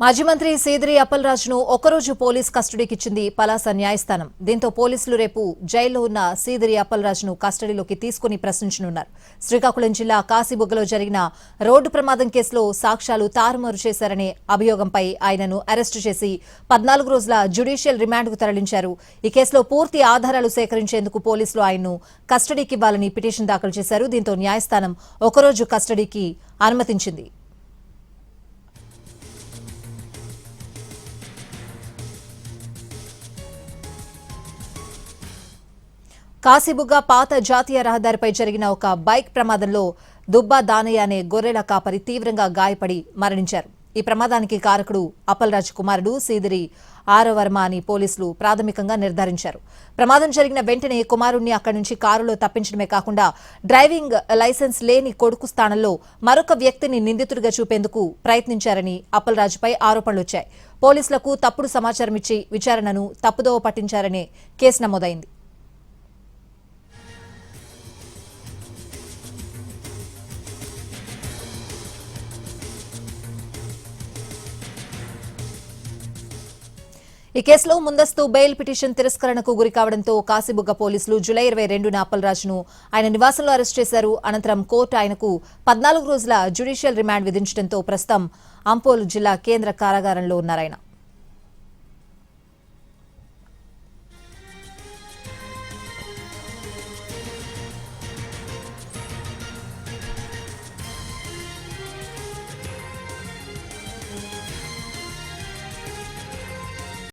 మాజీ మంత్రి సీదిరి అప్పలరాజును ఒకరోజు పోలీస్ కస్టడీకిచ్చింది పలాస న్యాయస్థానం. దీంతో పోలీసులు రేపు జైల్లో ఉన్న సీదిరి అప్పలరాజును కస్టడీలోకి తీసుకుని ప్రశ్నించనున్నారు. శ్రీకాకుళం జిల్లా కాశీబుగ్గలో జరిగిన రోడ్డు ప్రమాదం కేసులో సాక్ష్యాలు తారుమారు చేశారనే అభియోగంపై ఆయనను అరెస్టు చేసి 14 రోజుల జ్యుడిషియల్ రిమాండ్కు తరలించారు. ఈ కేసులో పూర్తి ఆధారాలు సేకరించేందుకు పోలీసులు ఆయన్ను కస్టడీకివ్వాలని పిటిషన్ దాఖలు చేశారు. దీంతో న్యాయస్థానం ఒకరోజు కస్టడీకి అనుమతించింది. కాశీబుగ్గ పాత జాతీయ రహదారిపై జరిగిన ఒక బైక్ ప్రమాదంలో దుబ్బా దానయ్య అనే గొర్రెల కాపరి తీవ్రంగా గాయపడి మరణించారు. ఈ ప్రమాదానికి కారకుడు అప్పలరాజు కుమారుడు సీదిరి ఆరవర్మ అని పోలీసులు ప్రాథమికంగా నిర్ధారించారు. ప్రమాదం జరిగిన వెంటనే కుమారుణ్ణి అక్కడి నుంచి కారులో తప్పించడమే కాకుండా డ్రైవింగ్ లైసెన్స్ లేని కొడుకు స్థానంలో మరొక వ్యక్తిని నిందితుడిగా చూపేందుకు ప్రయత్నించారని అప్పలరాజుపై ఆరోపణలొచ్చాయి. పోలీసులకు తప్పుడు సమాచారం ఇచ్చి విచారణను తప్పుదోవ పట్టించారనే కేసు నమోదైంది. ఈ కేసులో ముందస్తు బెయిల్ పిటిషన్ తిరస్కరణకు గురి కావడంతో కాశీబుగ్గ పోలీసులు జూలై 22న అప్పలరాజును ఆయన నివాసంలో అరెస్ట్ చేశారు. అనంతరం కోర్టు ఆయనకు 14 రోజుల జ్యుడిషియల్ రిమాండ్ విధించడంతో ప్రస్తుతం అంపోల్ జిల్లా కేంద్ర కారాగారంలో ఉన్నారాయన.